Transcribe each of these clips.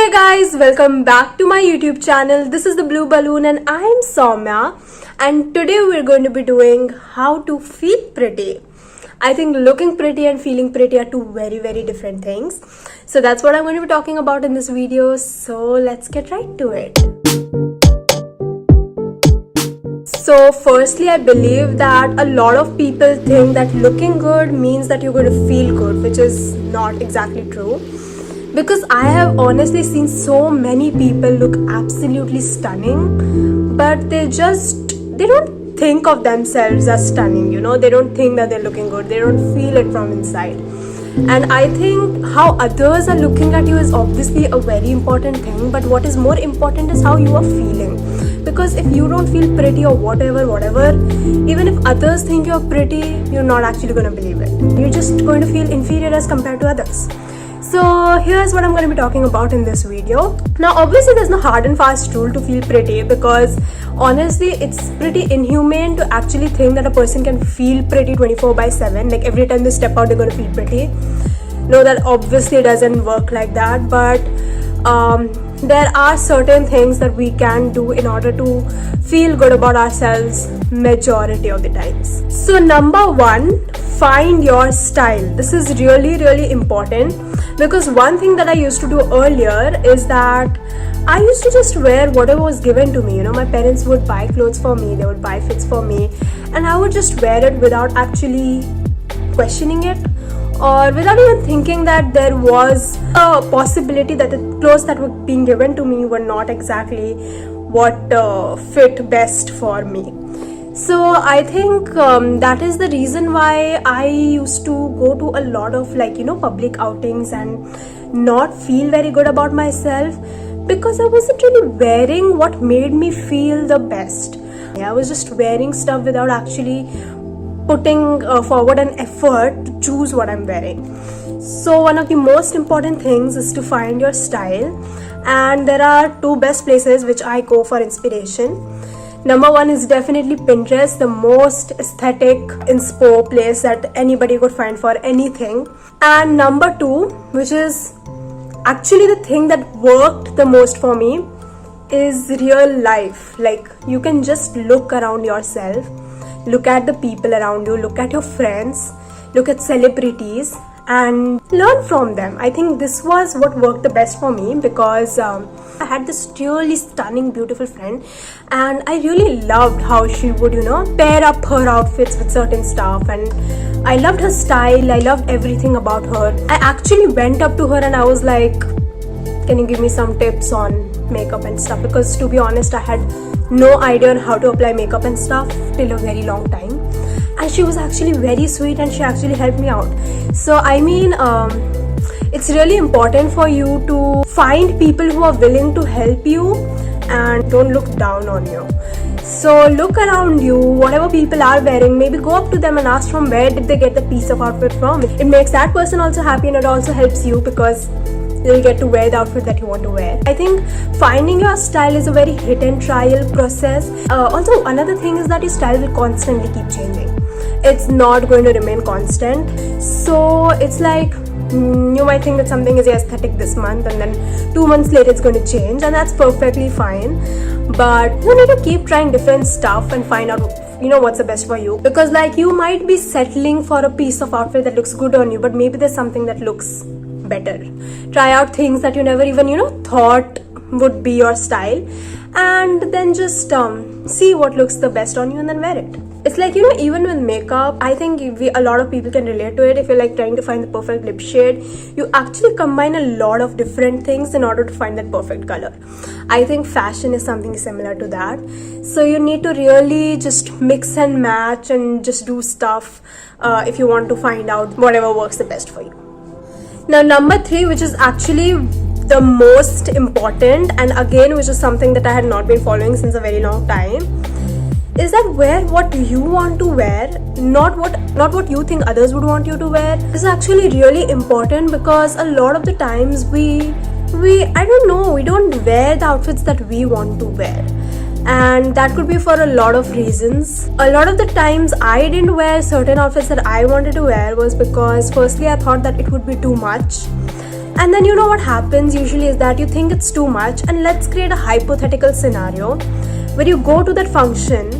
Hey guys, welcome back to my YouTube channel. This is the Blue Balloon and I am Soumya, and today we're going to be doing how to feel pretty. I think looking pretty and feeling pretty are two very different things. So that's what I'm going to be talking about in this video. So let's get right to it. So firstly, I believe that a lot of people think that looking good means that you're going to feel good, which is not exactly true. Because I have honestly seen so many people look absolutely stunning, but they don't think of themselves as stunning, they don't think that they're looking good, they don't feel it from inside. And I think how others are looking at you is obviously a very important thing, but what is more important is how you are feeling. Because if you don't feel pretty or whatever, even if others think you're pretty, you're not actually going to believe it. You're just going to feel inferior as compared to others. So here's what I'm going to be talking about in this video. Now obviously there's no hard and fast rule to feel pretty, because honestly it's pretty inhumane to actually think that a person can feel pretty 24/7. Like every time they step out they're going to feel pretty. No, that obviously doesn't work like that, but there are certain things that we can do in order to feel good about ourselves majority of the times. So number one, find your style. This is really important, because one thing that I used to do earlier is that I used to just wear whatever was given to me. My parents would buy clothes for me, they would buy fits for me, and I would just wear it without actually questioning it, or without even thinking that there was a possibility that the clothes that were being given to me were not exactly what fit best for me. So I think that is the reason why I used to go to a lot of public outings and not feel very good about myself, because I wasn't really wearing what made me feel the best. I was just wearing stuff without actually putting forward an effort to choose what I'm wearing. So one of the most important things is to find your style, and there are two best places which I go for inspiration. Number one is definitely Pinterest, the most aesthetic inspo place that anybody could find for anything. And number two, which is actually the thing that worked the most for me, is real life. Like you can just look around yourself, look at the people around you, look at your friends, look at celebrities and learn from them. I think this was what worked the best for me, because I had this really stunning, beautiful friend, and I really loved how she would, pair up her outfits with certain stuff, and I loved her style, I loved everything about her. I actually went up to her and I was like, can you give me some tips on makeup and stuff? Because to be honest, I had no idea on how to apply makeup and stuff till a very long time. And she was actually very sweet and she actually helped me out. So I mean, it's really important for you to find people who are willing to help you and don't look down on you. So look around you, whatever people are wearing, maybe go up to them and ask from where did they get the piece of outfit from. It makes that person also happy, and it also helps you because you'll get to wear the outfit that you want to wear. I think finding your style is a very hit and trial process. Also, another thing is that your style will constantly keep changing. It's not going to remain constant. So it's like you might think that something is aesthetic this month and then 2 months later it's going to change, and that's perfectly fine. But you need to keep trying different stuff and find out what's the best for you, because you might be settling for a piece of outfit that looks good on you, but maybe there's something that looks better. Try out things that you never even thought would be your style, and then just see what looks the best on you and then wear it. It's like even with makeup, I think a lot of people can relate to it. If you're trying to find the perfect lip shade, you actually combine a lot of different things in order to find that perfect color. I think fashion is something similar to that. So you need to really just mix and match and just do stuff if you want to find out whatever works the best for you. Now number three, which is actually the most important, and again which is something that I had not been following since a very long time, is that wear what you want to wear, not what you think others would want you to wear. This is actually really important, because a lot of the times we don't wear the outfits that we want to wear. And that could be for a lot of reasons. A lot of the times I didn't wear certain outfits that I wanted to wear was because firstly I thought that it would be too much, And then you know what happens usually is that you think it's too much, and let's create a hypothetical scenario where you go to that function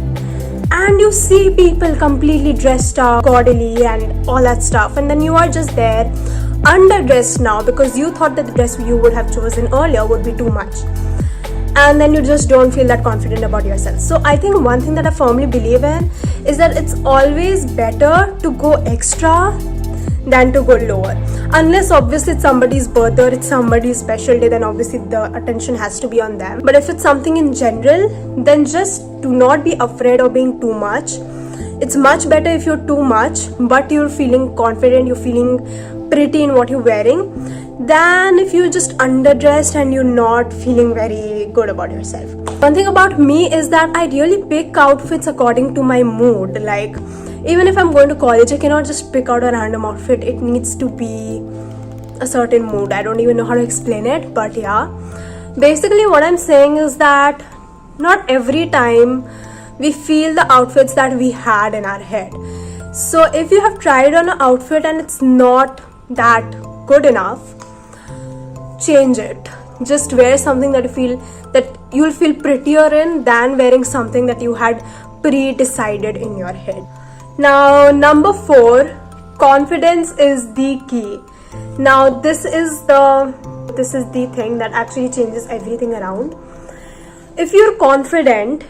and you see people completely dressed up gaudily and all that stuff, and then you are just there underdressed now because you thought that the dress you would have chosen earlier would be too much, and then you just don't feel that confident about yourself. So I think one thing that I firmly believe in is that it's always better to go extra than to go lower, unless obviously it's somebody's birthday or it's somebody's special day, then obviously the attention has to be on them. But if it's something in general, then just do not be afraid of being too much. It's much better if you're too much but you're feeling confident, you're feeling pretty in what you're wearing, than if you're just underdressed and you're not feeling very good about yourself. One thing about me is that I really pick outfits according to my mood. Like, even if I'm going to college, I cannot just pick out a random outfit. It needs to be a certain mood. I don't even know how to explain it, but yeah. Basically, what I'm saying is that not every time we feel the outfits that we had in our head. So if you have tried on an outfit and it's not that good enough, change it. Just wear something that you feel that you'll feel prettier in than wearing something that you had pre-decided in your head. Now, number 4, confidence is the key. Now, this is the thing that actually changes everything around. If you're confident,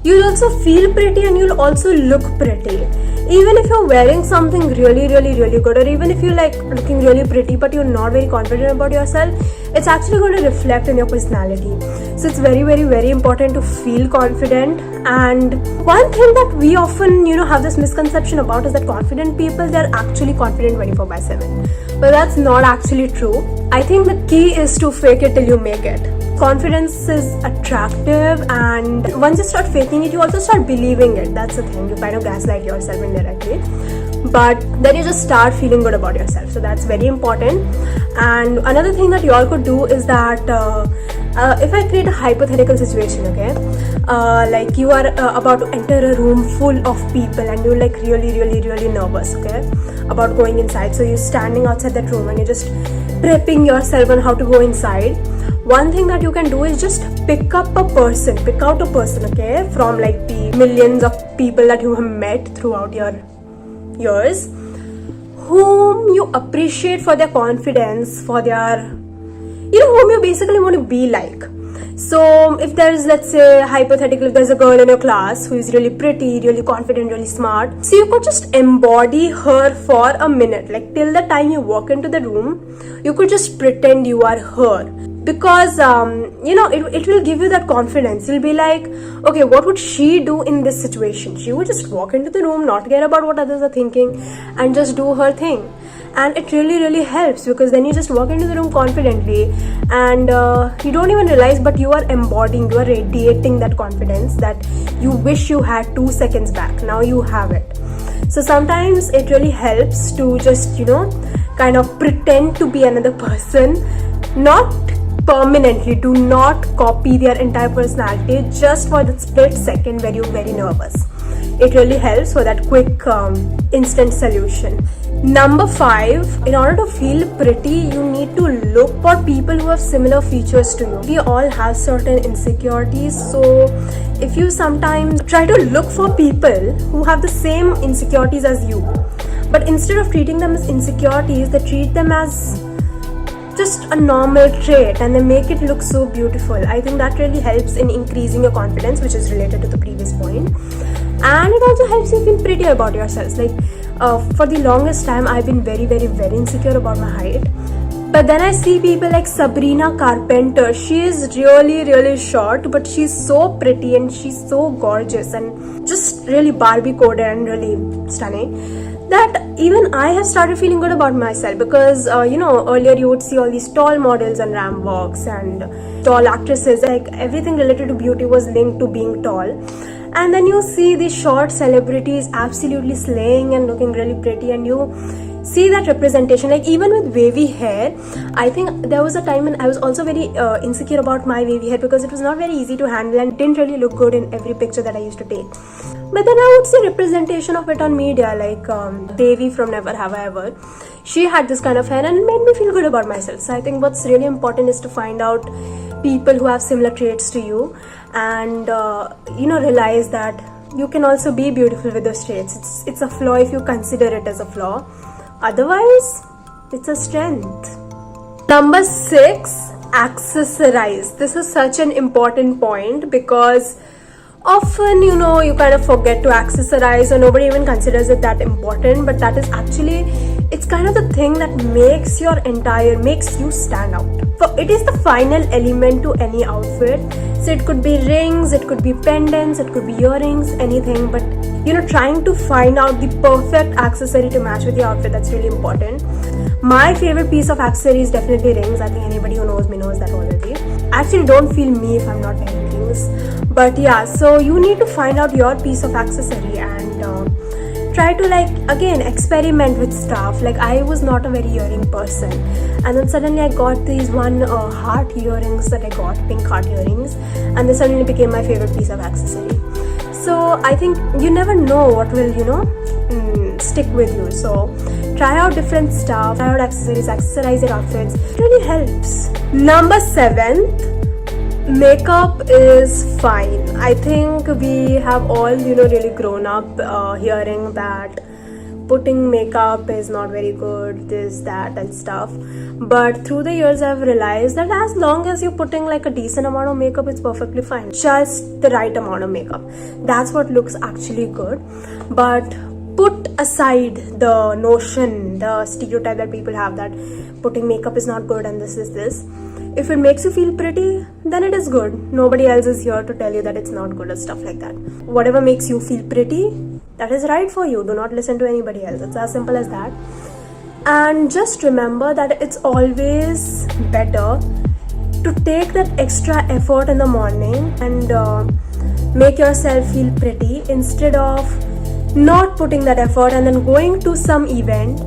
you'll also feel pretty and you'll also look pretty. Even if you're wearing something really good, or even if you're like looking really pretty but you're not very confident about yourself, it's actually going to reflect in your personality. So it's very important to feel confident. And one thing that we often have this misconception about is that confident people, they're actually confident 24/7, but that's not actually true. I think the key is to fake it till you make it. Confidence is attractive, and once you start faking it, you also start believing it. That's the thing. You kind of gaslight yourself indirectly, but then you just start feeling good about yourself. So that's very important. And another thing that you all could do is that if I create a hypothetical situation, okay, like you are about to enter a room full of people and you're like really nervous, okay, about going inside. So you're standing outside that room and you're just prepping yourself on how to go inside. One thing that you can do is just pick out a person, okay, from like the millions of people that you have met throughout your years, whom you appreciate for their confidence, for their, whom you basically want to be like. So if there's, let's say, hypothetically, if there's a girl in your class who is really pretty, really confident, really smart, so you could just embody her for a minute, like till the time you walk into the room, you could just pretend you are her. Because it will give you that confidence. You'll be like, okay, what would she do in this situation? She would just walk into the room, not care about what others are thinking, and just do her thing. And it really helps, because then you just walk into the room confidently, and you don't even realize, but you are embodying, you are radiating that confidence that you wish you had 2 seconds back. Now you have it. So sometimes it really helps to just kind of pretend to be another person, not permanently. Do not copy their entire personality, just for the split second where you're very nervous. It really helps for that quick instant solution. Number 5, in order to feel pretty, you need to look for people who have similar features to you. We all have certain insecurities, so if you sometimes try to look for people who have the same insecurities as you, but instead of treating them as insecurities, they treat them as just a normal trait and they make it look so beautiful. I think that really helps in increasing your confidence, which is related to the previous point. And it also helps you feel prettier about yourselves. Like for the longest time, I've been very insecure about my height. But then I see people like Sabrina Carpenter. She is really short, but she's so pretty and she's so gorgeous and just really Barbie coded and really stunning, that even I have started feeling good about myself. Because earlier you would see all these tall models and ramp walks and tall actresses, like everything related to beauty was linked to being tall. And then you see these short celebrities absolutely slaying and looking really pretty, and you see that representation. Like even with wavy hair, I think there was a time when I was also very insecure about my wavy hair, because it was not very easy to handle and didn't really look good in every picture that I used to take. But then I would see representation of it on media, like Devi from Never Have I Ever. She had this kind of hair and it made me feel good about myself. So I think what's really important is to find out people who have similar traits to you, and realize that you can also be beautiful with those traits. It's a flaw if you consider it as a flaw. Otherwise, it's a strength. Number 6, accessorize. This is such an important point, because often, you kind of forget to accessorize, or nobody even considers it that important, but that is actually, it's kind of the thing that makes you stand out. For it is the final element to any outfit. So it could be rings, it could be pendants, it could be earrings, anything, but trying to find out the perfect accessory to match with the outfit, that's really important. My favorite piece of accessory is definitely rings. I think anybody who knows me knows that already. Actually, don't feel me if I'm not wearing rings. But yeah, so you need to find out your piece of accessory and try to, again, experiment with stuff. Like, I was not a very earring person, and then suddenly I got these heart earrings that I got, pink heart earrings, and they suddenly became my favorite piece of accessory. So I think you never know what will stick with you. So try out different stuff, try out accessories, accessorize your outfits. It really helps. Number 7, makeup is fine. I think we have all really grown up hearing that putting makeup is not very good, this, that and stuff. But through the years I've realized that as long as you're putting a decent amount of makeup, it's perfectly fine. Just the right amount of makeup, that's what looks actually good. But put aside the notion, the stereotype that people have that putting makeup is not good and this is this. If it makes you feel pretty, then it is good. Nobody else is here to tell you that it's not good or stuff like that. Whatever makes you feel pretty, that is right for you. Do not listen to anybody else. It's as simple as that. And just remember that it's always better to take that extra effort in the morning and make yourself feel pretty, instead of not putting that effort and then going to some event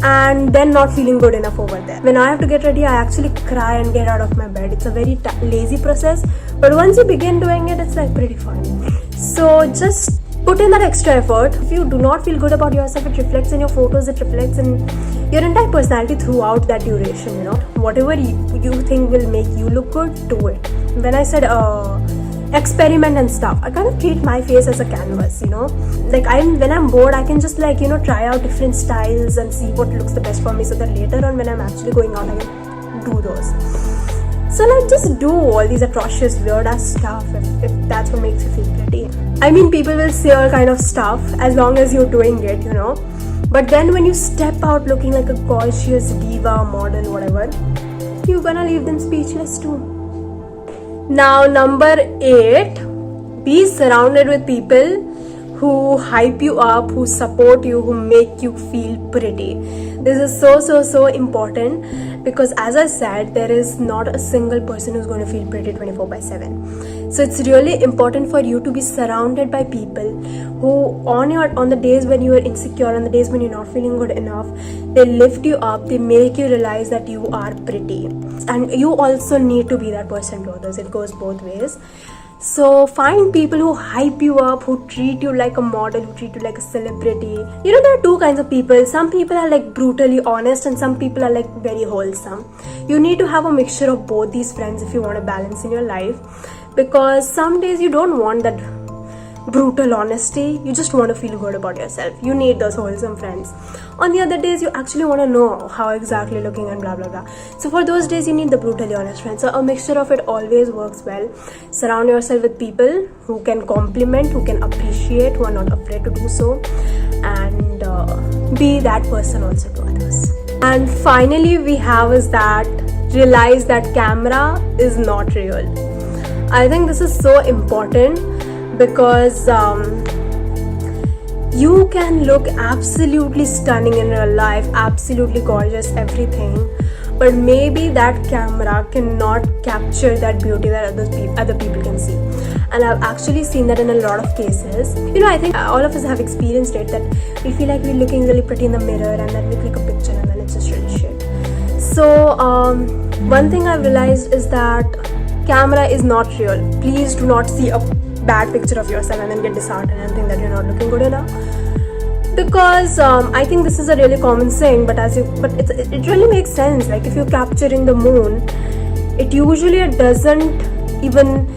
and then not feeling good enough over there. When I have to get ready, I actually cry and get out of my bed. It's a very lazy process, but once you begin doing it, it's pretty fun. So just put in that extra effort. If you do not feel good about yourself, it reflects in your photos, it reflects in your entire personality throughout that duration. Whatever you think will make you look good, do it. When I said experiment and stuff, I kind of treat my face as a canvas. When I'm bored, I can just try out different styles and see what looks the best for me, so that later on when I'm actually going out, I can do those. So just do all these atrocious weird ass stuff if that's what makes you feel pretty. I mean, people will say all kind of stuff as long as you're doing it, but then when you step out looking like a gorgeous diva, model, whatever, you're gonna leave them speechless too. Now, number 8, be surrounded with people who hype you up, who support you, who make you feel pretty. This is so important, because as I said, there is not a single person who's going to feel pretty 24/7. So it's really important for you to be surrounded by people who on the days when you are insecure, on the days when you're not feeling good enough, they lift you up, they make you realize that you are pretty. And you also need to be that person to others. It goes both ways. So find people who hype you up, who treat you like a model, who treat you like a celebrity. There are two kinds of people. Some people are brutally honest, and some people are very wholesome. You need to have a mixture of both these friends if you want a balance in your life, because some days you don't want that brutal honesty, you just want to feel good about yourself. You need those wholesome friends. On the other days, you actually want to know how exactly looking and blah blah blah. So for those days, you need the brutally honest friends. So a mixture of it always works well. Surround yourself with people who can compliment, who can appreciate, who are not afraid to do so, and be that person also to others. And finally, we have is that realize that camera is not real. I think this is so important, because you can look absolutely stunning in real life, absolutely gorgeous, everything, but maybe that camera cannot capture that beauty that other people can see. and I've actually seen that in a lot of cases. I think all of us have experienced it, that we feel like we're looking really pretty in the mirror and then we click a picture and then it's just really shit. So one thing I've realized is that camera is not real. Please do not see a bad picture of yourself and then get disheartened and think that you're not looking good enough. Because I think this is a really common saying, but it really makes sense. Like, if you're capturing the moon, it usually doesn't even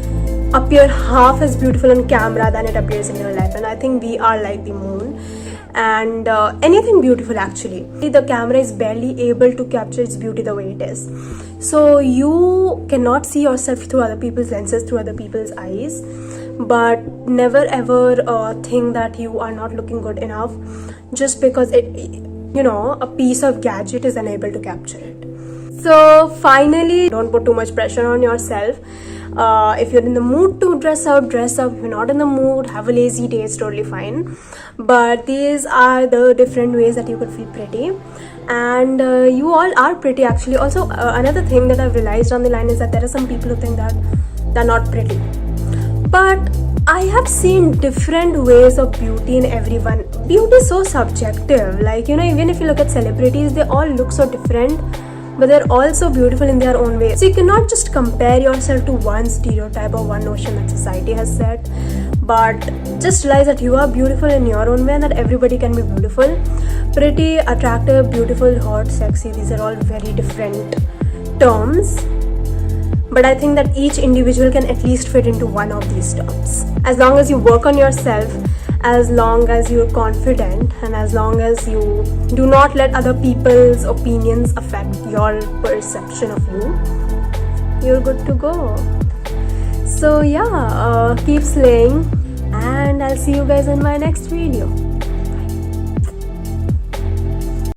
appear half as beautiful on camera than it appears in real life. And I think we are like the moon, and anything beautiful actually. The camera is barely able to capture its beauty the way it is. So you cannot see yourself through other people's lenses, through other people's eyes. But never ever think that you are not looking good enough just because a piece of gadget is unable to capture it. So finally, don't put too much pressure on yourself. If you're in the mood to dress up, dress up. If you're not in the mood, have a lazy day, it's totally fine. But these are the different ways that you could feel pretty. And you all are pretty actually. Also, another thing that I've realized down the line is that there are some people who think that they're not pretty. But I have seen different ways of beauty in everyone. Beauty is so subjective. Like, even if you look at celebrities, they all look so different, but they're all so beautiful in their own way. So you cannot just compare yourself to one stereotype or one notion that society has set, but just realize that you are beautiful in your own way and that everybody can be beautiful. Pretty, attractive, beautiful, hot, sexy, these are all very different terms. But I think that each individual can at least fit into one of these terms. As long as you work on yourself, as long as you're confident, and as long as you do not let other people's opinions affect your perception of you, you're good to go. So yeah, keep slaying, and I'll see you guys in my next video.